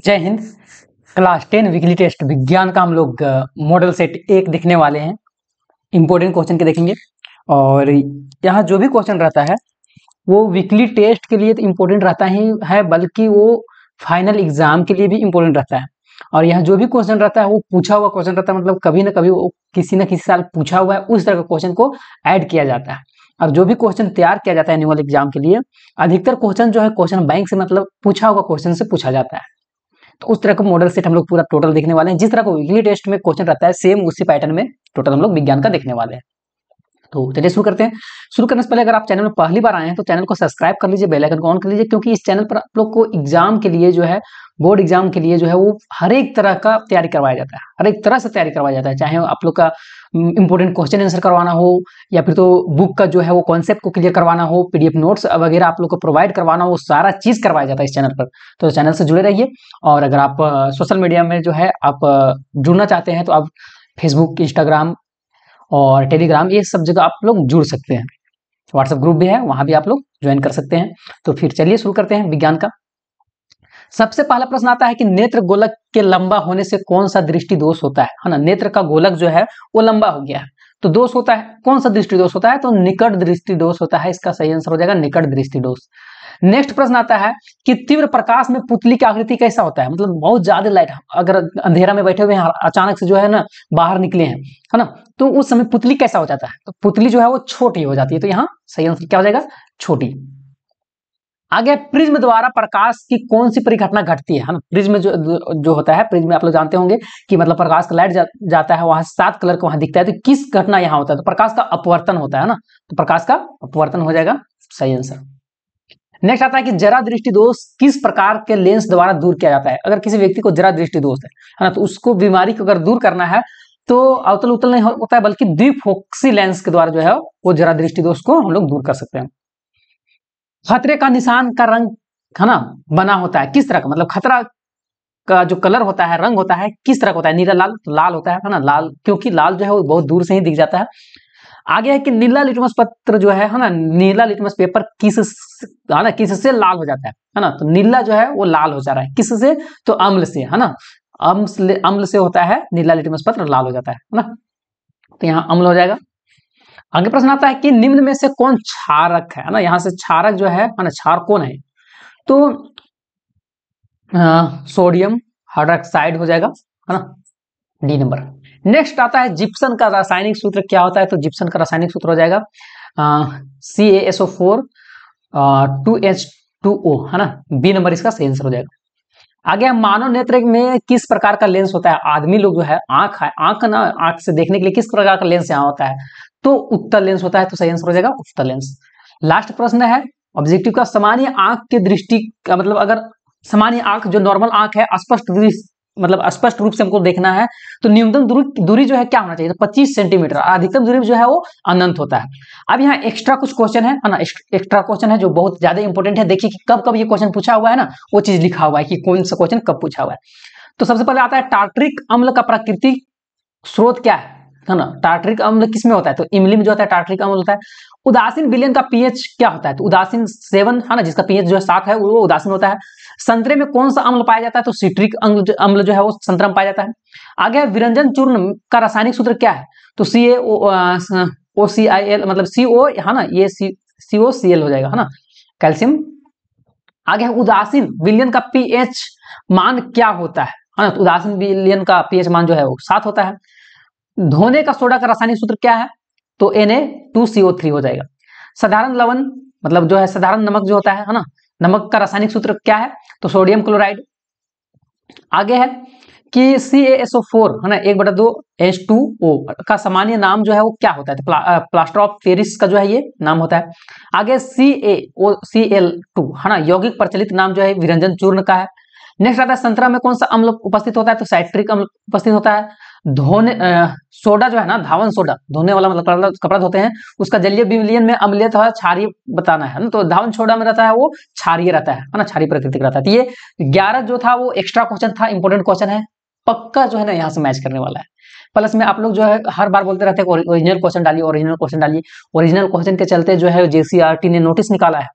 जय Hind. Class 10 weekly test विज्ञान का हम लोग मॉडल सेट 1 देखने वाले हैं। इंपॉर्टेंट क्वेश्चन के देखेंगे और यहाँ जो भी क्वेश्चन रहता है वो वीकली टेस्ट के लिए तो इम्पोर्टेंट रहता ही है, बल्कि वो फाइनल एग्जाम के लिए भी इम्पोर्टेंट रहता है। और यहाँ जो भी क्वेश्चन रहता है वो पूछा हुआ क्वेश्चन रहता है, मतलब कभी ना कभी वो किसी न किसी साल पूछा हुआ है, उस तरह का क्वेश्चन को ऐड किया जाता है। और जो भी क्वेश्चन तैयार किया जाता है एनुअल एग्जाम के लिए, अधिकतर क्वेश्चन जो है क्वेश्चन बैंक से मतलब पूछा हुआ क्वेश्चन से पूछा जाता है। तो उस तरह का मॉडल सेट हम लोग पूरा टोटल देखने वाले हैं। जिस तरह का वीकली टेस्ट में क्वेश्चन रहता है सेम उसी पैटर्न में टोटल हम लोग विज्ञान का देखने वाले हैं। तो चलिए शुरू करते हैं। शुरू करने से पहले अगर आप चैनल में पहली बार आए हैं तो चैनल को सब्सक्राइब कर लीजिए, बेल आइकन को ऑन कर लीजिए, क्योंकि इस चैनल पर आप लोग को एग्जाम के लिए जो है, बोर्ड एग्जाम के लिए जो है वो हर एक तरह का तैयारी करवाया जाता है, हर एक तरह से तैयारी करवाया जाता है। चाहे आप लोग का इंपोर्टेंट क्वेश्चन आंसर करवाना हो, या फिर तो बुक का जो है वो कॉन्सेप्ट को क्लियर करवाना हो, पीडीएफ नोट्स वगैरह आप लोग को प्रोवाइड करवाना हो, सारा चीज करवाया जाता है इस चैनल पर। तो चैनल से जुड़े रहिए। और अगर आप सोशल मीडिया में जो है आप जुड़ना चाहते हैं तो आप फेसबुक, इंस्टाग्राम और टेलीग्राम, ये सब जगह आप लोग जुड़ सकते हैं। व्हाट्सएप ग्रुप भी है, वहां भी आप लोग ज्वाइन कर सकते हैं। तो फिर चलिए शुरू करते हैं विज्ञान का। सबसे पहला प्रश्न आता है कि नेत्र गोलक के लंबा होने से कौन सा दृष्टि दोष होता है ना। नेत्र का गोलक जो है वो लंबा हो गया है तो दोष होता है, कौन सा दृष्टि दोष होता है, तो निकट दृष्टि दोष होता है। इसका सही आंसर हो जाएगा निकट दृष्टि दोष। नेक्स्ट प्रश्न आता है कि तीव्र प्रकाश में पुतली की आकृति कैसा होता है, मतलब बहुत ज्यादा लाइट, अगर अंधेरा में बैठे हुए हैं, अचानक से जो है ना बाहर निकले हैं, है ना, तो उस समय पुतली कैसा हो जाता है, तो पुतली जो है वो छोटी हो जाती है। तो यहाँ सही आंसर क्या हो जाएगा, छोटी। आगे प्रिज्म द्वारा प्रकाश की कौन सी परिघटना घटती है ना। प्रिज्म जो होता है, प्रिज्म में आप लोग जानते होंगे कि मतलब प्रकाश का लाइट जाता है, वहां 7 कलर का वहां दिखता है, तो किस घटना यहाँ होता है, तो प्रकाश का अपवर्तन होता है ना, तो प्रकाश का अपवर्तन हो जाएगा सही आंसर। नेक्स्ट आता है कि जरा दृष्टि दोष किस प्रकार के लेंस द्वारा दूर किया जाता है। अगर किसी व्यक्ति को जरा दृष्टि दोष है ना, तो उसको बीमारी को अगर दूर करना है तो अवतल उत्तल नहीं होता है, बल्कि द्विफोक्सी लेंस के द्वारा जो है वो जरा दृष्टि दोष को हम लोग दूर कर सकते हैं। खतरे का निशान का रंग है ना बना होता है किस तरह का, मतलब खतरा का जो कलर होता है, रंग होता है, किस तरह का होता है, नीला लाल, तो लाल होता है ना, लाल, क्योंकि लाल जो है वो बहुत दूर से ही दिख जाता है। आगे है कि नीला लिटमस पत्र जो है ना, नीला लिटमस पेपर किससे लाल हो जाता है ना, तो नीला जो है वो लाल हो जा रहा है किससे, तो अम्ल से, है ना, अम्ल से होता है नीला लिटमस पत्र लाल हो जाता है ना, तो यहाँ अम्ल हो जाएगा। आगे प्रश्न आता है कि निम्न में से कौन क्षारक है ना, यहाँ से क्षारक जो है ना, क्षार कौन है, तो सोडियम हाइड्रोक्साइड हो जाएगा, है ना, डी नंबर। नेक्स्ट आता है जिप्सन का रासायनिक सूत्र क्या होता है, तो जिप्सन का रासायनिक सूत्र हो जाएगा CaSO4 2H2O, है ना, बी नंबर इसका सही आंसर हो जाएगा। आगे मानव नेत्र में किस प्रकार का लेंस होता है, आदमी लोग जो है आंख है, आंख ना, आंख से देखने के लिए किस प्रकार का लेंस यहाँ होता है, तो उत्तल लेंस होता है, तो सही आंसर हो जाएगा उत्तल लेंस। लास्ट प्रश्न है ऑब्जेक्टिव का, सामान्य आंख के दृष्टि का मतलब, अगर सामान्य आंख जो नॉर्मल आंख है, स्पष्ट मतलब स्पष्ट रूप से हमको देखना है, तो न्यूनतम दूरी जो है क्या होना चाहिए, तो 25 सेंटीमीटर, अधिकतम दूरी जो है वो अनंत होता है। अब यहाँ एक्स्ट्रा कुछ क्वेश्चन है ना, एक्स्ट्रा क्वेश्चन है जो बहुत ज्यादा इंपॉर्टेंट है। देखिए कि कब कब ये क्वेश्चन पूछा हुआ है ना, वो चीज लिखा हुआ है कि कौन सा क्वेश्चन कब पूछा हुआ है। तो सबसे पहले आता है टार्टरिक अम्ल का प्राकृतिक स्रोत क्या है ना, टार्टरिक अम्ल किसमें होता है, तो इमली में जो होता है टार्टरिक अम्ल होता है। उदासीन विलयन का पीएच क्या होता है, तो उदासीन 7, है ना, जिसका पीएच जो है 7 है वो उदासीन होता है। संतरे में कौन सा अम्ल पाया जाता है, तो सिट्रिक अम्ल जो है वो संतरा में पाया जाता है। आगे विरंजन चूर्ण का रासायनिक सूत्र क्या है, तो CaOCl, मतलब CO, है ना, ये COCl हो जाएगा, है ना, कैल्शियम। आगे उदासीन विलयन का पीएच मान क्या होता है ना, तो उदासीन विलयन का पीएच मान जो है वो 7 होता है। धोने का सोडा का रासायनिक सूत्र क्या है, तो Na2CO3 हो जाएगा। साधारण लवण मतलब जो है साधारण नमक जो होता है ना, नमक का रासायनिक सूत्र क्या है, तो सोडियम क्लोराइड। आगे है कि CaSO4, है ना, 1/2H2O का सामान्य नाम जो है वो क्या होता है, तो प्लास्टर ऑफ पेरिस का जो है ये नाम होता है। आगे CaOCl2, है ना, यौगिक प्रचलित नाम जो है विरंजन चूर्ण का है। नेक्स्ट आता है संतरा में कौन सा अम्ल उपस्थित होता है, तो साइट्रिक अम्ल उपस्थित होता है। धोने सोडा जो है ना, धावन सोडा, धोने वाला मतलब कपड़ा धोते हैं, उसका जलीय विलयन में अम्लीय अथवा क्षारीय बताना है ना, तो धावन सोडा में रहता है वो क्षारीय रहता है ना, क्षारीय प्रकृति का रहता है। तो ये 11 जो था वो एक्स्ट्रा क्वेश्चन था, इंपॉर्टेंट क्वेश्चन है, पक्का जो है ना यहाँ से मैच करने वाला है। प्लस में आप लोग जो है हर बार बोलते रहते हैं ओरिजिनल क्वेश्चन डालिए, ओरिजिनल क्वेश्चन डालिए। ओरिजिनल क्वेश्चन के चलते जो है JCRT ने नोटिस निकाला है,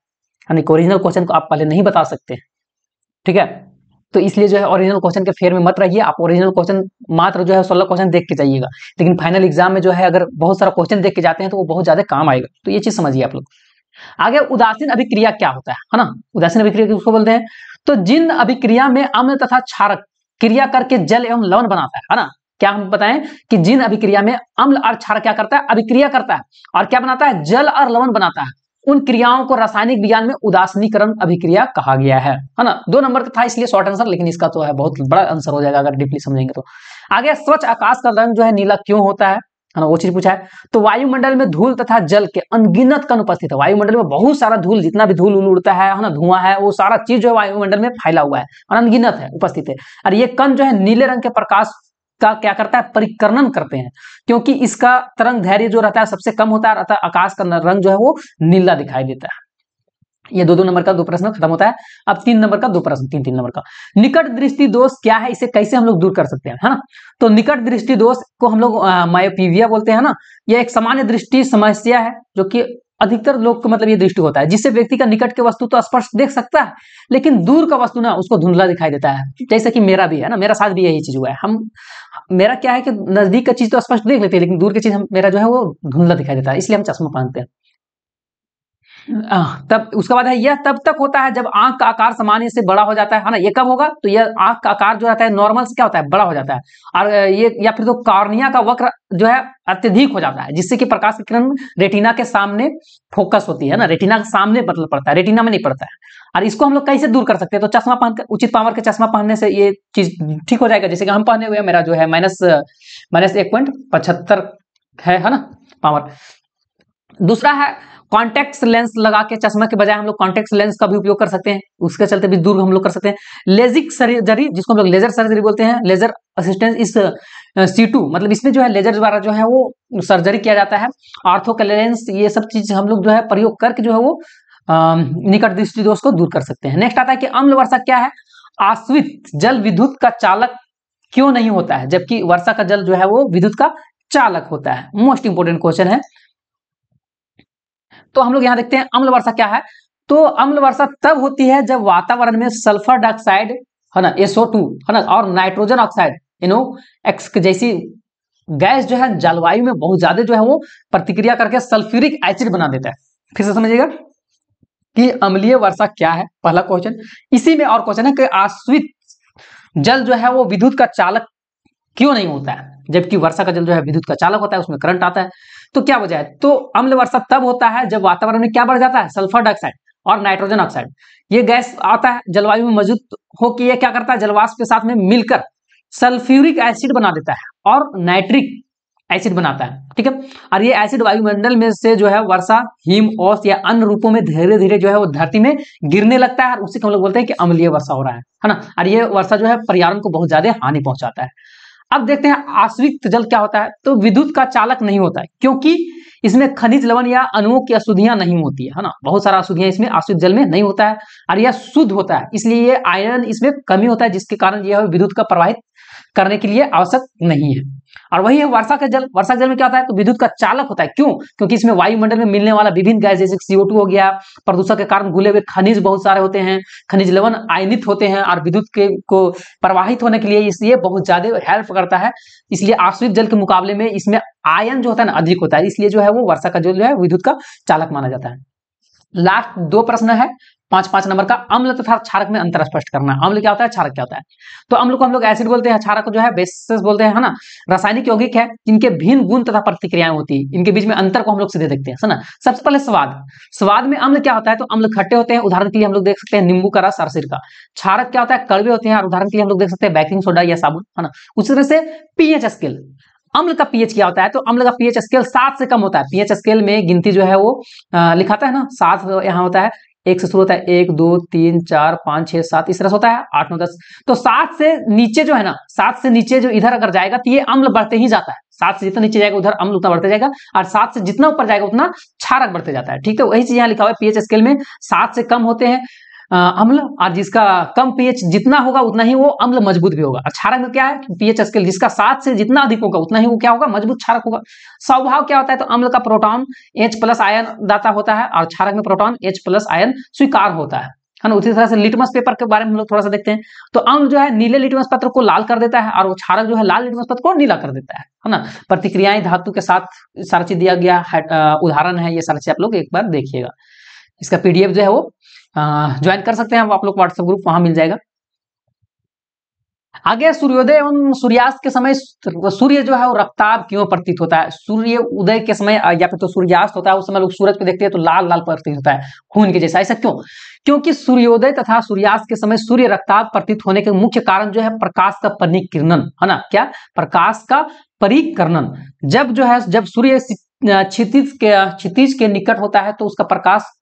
यानी ओरिजिनल क्वेश्चन को आप पहले नहीं बता सकते, ठीक है। तो इसलिए जो है ओरिजिनल क्वेश्चन के फेर में मत रहिए, आप ओरिजिनल क्वेश्चन मात्र जो है 16 क्वेश्चन देख के जाइएगा, लेकिन फाइनल एग्जाम में जो है अगर बहुत सारा क्वेश्चन देख के जाते हैं तो वो बहुत ज्यादा काम आएगा। तो ये चीज समझिए आप लोग। आगे उदासीन अभिक्रिया क्या होता है ना, उदासीन अभिक्रिया किसको बोलते हैं? तो जिन अभिक्रिया में अम्ल तथा क्षारक क्रिया करके जल एवं लवण बनाता है ना। क्या हम बताएं कि जिन अभिक्रिया में अम्ल और क्षारक क्या करता है? अभिक्रिया करता है और क्या बनाता है? जल और लवण बनाता है। उन क्रियाओं को रासायनिक विज्ञान में उदासीनीकरण अभिक्रिया कहा गया है ना। 2 नंबर का था इसलिए शॉर्ट आंसर, लेकिन इसका तो है बहुत बड़ा आंसर हो जाएगा अगर डीपली समझेंगे तो। आगे स्वच्छ आकाश का रंग जो है नीला क्यों होता है ना, वो चीज पूछा है। तो वायुमंडल में धूल तथा जल के अनगिनत कण उपस्थित है। वायुमंडल में बहुत सारा धूल, जितना भी धूल उड़ता है ना, धुआं है, वो सारा चीज जो है वायुमंडल में फैला हुआ है और अनगिनत है, उपस्थित है। और ये कण जो है नीले रंग के प्रकाश का क्या करता है? परिकर्णन करते हैं, क्योंकि इसका तरंग दैर्घ्य जो रहता है सबसे कम होता है, अतः आकाश का रंग जो है वो नीला दिखाई देता है। ये 2-2 नंबर का 2 प्रश्न खत्म होता है। अब 3 नंबर का 2 प्रश्न, 3-3 नंबर का। निकट दृष्टि दोष क्या है, इसे कैसे हम लोग दूर कर सकते हैं, है ना। तो निकट दृष्टि दोष को हम लोग मायोपीविया बोलते हैं ना। यह एक सामान्य दृष्टि समस्या है जो कि अधिकतर लोग को मतलब ये दृष्टि होता है, जिससे व्यक्ति का निकट के वस्तु तो स्पष्ट देख सकता है, लेकिन दूर का वस्तु ना उसको धुंधला दिखाई देता है। जैसे कि मेरा भी है ना, मेरा साथ भी यही चीज हुआ है। मेरा क्या है कि नजदीक का चीज तो स्पष्ट देख लेते हैं, लेकिन दूर की चीज मेरा जो है वो धुंधला दिखाई देता है, इसलिए हम चश्मा पहनते हैं। तब उसके बाद है, यह तब तक होता है जब आंख का आकार सामान्य से बड़ा हो जाता है ना। ये कब होगा? तो यह आंख का आकार जो रहता है नॉर्मल से क्या होता है? बड़ा हो जाता है। और ये या फिर तो कॉर्निया का वक्र जो है अत्यधिक हो जाता है, जिससे कि प्रकाश की किरण रेटिना के सामने फोकस होती है ना, रेटिना के सामने मतलब पड़ता है, रेटिना में नहीं पड़ता है। और इसको हम लोग कैसे दूर कर सकते हैं? तो चश्मा पहनकर, उचित पावर के चश्मा पहनने से ये चीज ठीक हो जाएगा। जैसे कि हम पहने हुए, मेरा जो है -1.75 है ना पावर। दूसरा है कॉन्टेक्ट लेंस लगा के, चश्मा के बजाय हम लोग कॉन्टेक्ट लेंस का भी उपयोग कर सकते हैं, उसके चलते भी दूर हम लोग कर सकते हैं। लेजिक सर्जरी, जिसको हम लोग लेजर सर्जरी बोलते हैं, लेजर असिस्टेंस इस C2 मतलब इसमें जो है लेजर द्वारा जो है वो सर्जरी किया जाता है। ऑर्थो का लेंस, ये सब चीज हम लोग जो है प्रयोग करके जो है वो निकट दृष्टि दोष को दूर कर सकते हैं। नेक्स्ट आता है कि अम्ल वर्षा क्या है? आश्रित जल विद्युत का चालक क्यों नहीं होता है, जबकि वर्षा का जल जो है वो विद्युत का चालक होता है। मोस्ट इंपोर्टेंट क्वेश्चन है। तो हम लोग यहां देखते हैं अम्ल वर्षा क्या है। तो अम्ल वर्षा तब होती है जब वातावरण में सल्फर डाइऑक्साइड है ना, SO2 है ना, और नाइट्रोजन ऑक्साइड NOx जैसी गैस जो है जलवायु में बहुत ज्यादा जो है वो प्रतिक्रिया करके सल्फ्यूरिक एसिड बना देता है। फिर से समझिएगा कि अम्लीय वर्षा क्या है, पहला क्वेश्चन। इसी में और क्वेश्चन है कि आश्रित जल जो है वो विद्युत का चालक क्यों नहीं होता है, जबकि वर्षा का जल जो है विद्युत का चालक होता है, उसमें करंट आता है। तो क्या वजह है? तो अम्ल वर्षा तब होता है जब वातावरण में क्या बढ़ जाता है? सल्फर डाइऑक्साइड और नाइट्रोजन ऑक्साइड, ये गैस आता है जलवायु में मौजूद होकर ये क्या करता है? जलवाष्प के साथ में मिलकर सल्फ्यूरिक एसिड बना देता है और नाइट्रिक एसिड बनाता है, ठीक है। और ये एसिड वायुमंडल में से जो है वर्षा, हिम, ओस या अन्य रूपों में धीरे धीरे जो है वो धरती में गिरने लगता है, और उसी को हम लोग बोलते हैं कि अम्लीय वर्षा हो रहा है ना। और ये वर्षा जो है पर्यावरण को बहुत ज्यादा हानि पहुंचाता है। अब देखते हैं आश्रित जल क्या होता है। तो विद्युत का चालक नहीं होता है, क्योंकि इसमें खनिज लवण या अणुओं की अशुद्धियां नहीं होती है ना, बहुत सारा अशुद्धियां इसमें आश्रित जल में नहीं होता है, और यह शुद्ध होता है, इसलिए ये आयरन इसमें कमी होता है, जिसके कारण यह विद्युत का प्रवाहित करने के लिए आवश्यक नहीं है। और वही है वर्षा का जल। वर्षा जल में क्या होता है? तो विद्युत का चालक होता है। क्यों? क्योंकि इसमें वायुमंडल में मिलने वाला विभिन्न गैस जैसे CO2 हो गया, प्रदूषण के कारण घुले हुए खनिज बहुत सारे होते हैं, खनिज लवण आयनित होते हैं और विद्युत के को प्रवाहित होने के लिए इसलिए बहुत ज्यादा हेल्प करता है। इसलिए आश्रित जल के मुकाबले में इसमें आयन जो होता है ना अधिक होता है, इसलिए जो है वो वर्षा का जल जो है विद्युत का चालक माना जाता है। लास्ट 2 प्रश्न है 5-5 नंबर का। अम्ल तथा क्षारक में अंतर स्पष्ट करना। अम्ल क्या होता है, क्षारक क्या होता है? तो अम्ल को हम लोग एसिड बोलते हैं, क्षारक को जो है बेसिस बोलते हैं, है ना। रासायनिक यौगिक है, इनके भिन्न गुण तथा प्रतिक्रियाएं होती है, इनके बीच में अंतर को हम लोग सीधे देखते हैं, है ना। सबसे पहले स्वाद। स्वाद में अम्ल क्या होता है? तो अम्ल खट्टे होते हैं, उदाहरण के लिए हम लोग देख सकते हैं नींबू का रस और सिरका। क्षारक क्या होता है? कड़वे होते हैं, और उदाहरण के लिए हम लोग देख सकते हैं बेकिंग सोडा या साबुन, है ना। उसी तरह से pH स्केल, अम्ल का pH क्या होता है? तो अम्ल का pH स्केल 7 से कम होता है। pH स्केल में गिनती जो है वो लिखाता है ना, 7 यहाँ होता है, 1 से शुरू होता है, 1 2 3 4 5 6 7 इस तरह से होता है, 8 9 10। तो 7 से नीचे जो है ना, 7 से नीचे जो इधर अगर जाएगा तो ये अम्ल बढ़ते ही जाता है। 7 से जितना नीचे जाएगा उधर अम्ल उतना बढ़ते जाएगा, और 7 से जितना ऊपर जाएगा उतना क्षारक बढ़ते जाता है, ठीक है। वही चीज यहाँ लिखा हुआ है, pH स्केल में 7 से कम होते हैं अम्ल, और जिसका कम pH जितना होगा उतना ही वो अम्ल मजबूत भी होगा। क्षारक में क्या है? pH स्केल जिसका 7 से जितना अधिक होगा उतना ही वो क्या होगा? मजबूत क्षारक होगा। स्वभाव क्या होता है? तो अम्ल का प्रोटॉन H+ आयन दाता होता है, और क्षारक में प्रोटॉन H+ आयन स्वीकार होता है है ना। उसी तरह से लिटमस पेपर के बारे में हम लोग थोड़ा सा देखते हैं। तो अम्ल जो है नीले लिटमस पत्र को लाल कर देता है और वो क्षारक जो है लाल लिटमस पत्र को नीला कर देता है ना। प्रतिक्रियाएं धातु के साथ सारा चीज दिया गया उदाहरण है, ये सारा चीज आप लोग एक बार देखिएगा। इसका पीडीएफ जो है वो ज्वाइन कर सकते हैं आप लोग, व्हाट्सएप ग्रुप वहां मिल जाएगा। आगे सूर्योदय एवं सूर्यास्त के समय सूर्य जो है वो रक्ताभ क्यों प्रतीत होता है। सूर्य उदय के समय या फिर तो सूर्यास्त होता है उस समय लोग सूरज को देखते हैं तो लाल लाल प्रतीत होता है, खून के जैसा। ऐसा क्यों? क्योंकि सूर्योदय तथा सूर्यास्त के समय सूर्य रक्ताभ प्रतीत होने के मुख्य कारण जो है प्रकाश का परिकिरणन, है ना। क्या? प्रकाश का परिकिरणन। जब सूर्य क्षितिज के निकट होता है तो उसका प्रकाश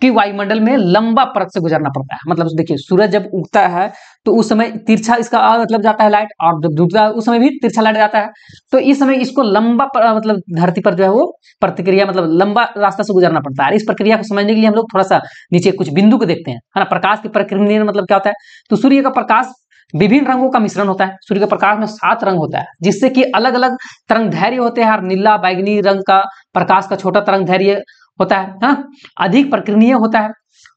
कि वायुमंडल में लंबा परत से गुजरना पड़ता है। मतलब देखिए सूरज जब उगता है तो उस समय तिरछा इसका मतलब जाता है लाइट, और जब डूबता है उस समय भी तिरछा लाइट जाता है। तो इस समय इसको लंबा मतलब धरती पर जो है वो प्रतिक्रिया मतलब लंबा रास्ता से गुजरना पड़ता है। इस प्रक्रिया को समझने के लिए हम लोग थोड़ा सा नीचे कुछ बिंदु को देखते हैं, है ना। प्रकाश की प्रक्रिया मतलब क्या होता है? तो सूर्य का प्रकाश विभिन्न रंगों का मिश्रण होता है। सूर्य के प्रकाश में 7 रंग होता है, जिससे कि अलग अलग तरंग धैर्य होते हैं। और नीला बैगनी रंग का प्रकाश का छोटा तरंग धैर्य होता है ना, अधिक प्रकीर्णीय होता है।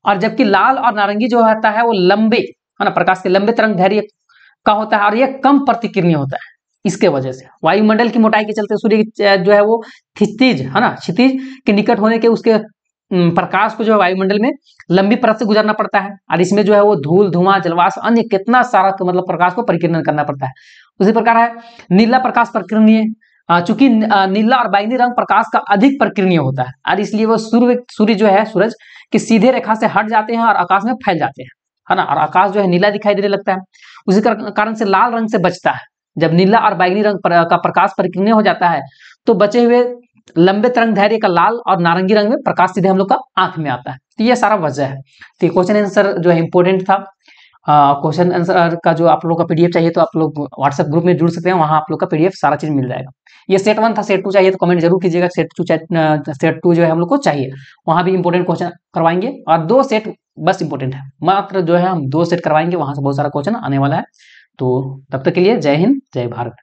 और जबकि लाल और नारंगी जो होता है वो लंबे, है ना, प्रकाश के लंबे तरंग धैर्य का होता है और ये कम प्रतिकीर्णीय होता है। इसके वजह से वायुमंडल की मोटाई के चलते सूर्य की जो है वो क्षितिज, है ना, क्षितिज के निकट होने के उसके प्रकाश को जो है वायुमंडल में लंबी परत से गुजरना पड़ता है। और इसमें जो है वो धूल, धुआं, जलवाष्प, अन्य कितना सारा मतलब प्रकाश को परिकीर्णन करना पड़ता है। उसी प्रकार है नीला प्रकाश प्रकीर्णीय, चूंकि नीला और बैंगनी रंग प्रकाश का अधिक प्रकीर्णीय होता है और इसलिए वो सूर्य जो है सूरज की सीधे रेखा से हट जाते हैं और आकाश में फैल जाते हैं, है ना। और आकाश जो है नीला दिखाई देने लगता है। उसी कारण से लाल रंग से बचता है। जब नीला और बैंगनी रंग का प्रकाश परिकीर्णीय हो जाता है तो बचे हुए लंबे तरंग धैर्य का लाल और नारंगी रंग में प्रकाश सीधे हम लोग का आंख में आता है। तो ये सारा वजह है। तो क्वेश्चन आंसर जो है इंपॉर्टेंट था। क्वेश्चन आंसर का जो आप लोग का पीडीएफ चाहिए तो आप लोग व्हाट्सएप ग्रुप में जुड़ सकते हैं, वहां आप लोग का पीडीएफ सारा चीज मिल जाएगा। ये सेट 1 था, सेट 2 चाहिए तो कमेंट जरूर कीजिएगा। सेट 2 जो है हम लोग को चाहिए, वहां भी इंपॉर्टेंट क्वेश्चन करवाएंगे। और 2 सेट बस इंपॉर्टेंट है, मात्र जो है हम 2 सेट करवाएंगे, वहां से बहुत सारा क्वेश्चन आने वाला है। तो तब तक के लिए जय हिंद, जय भारत।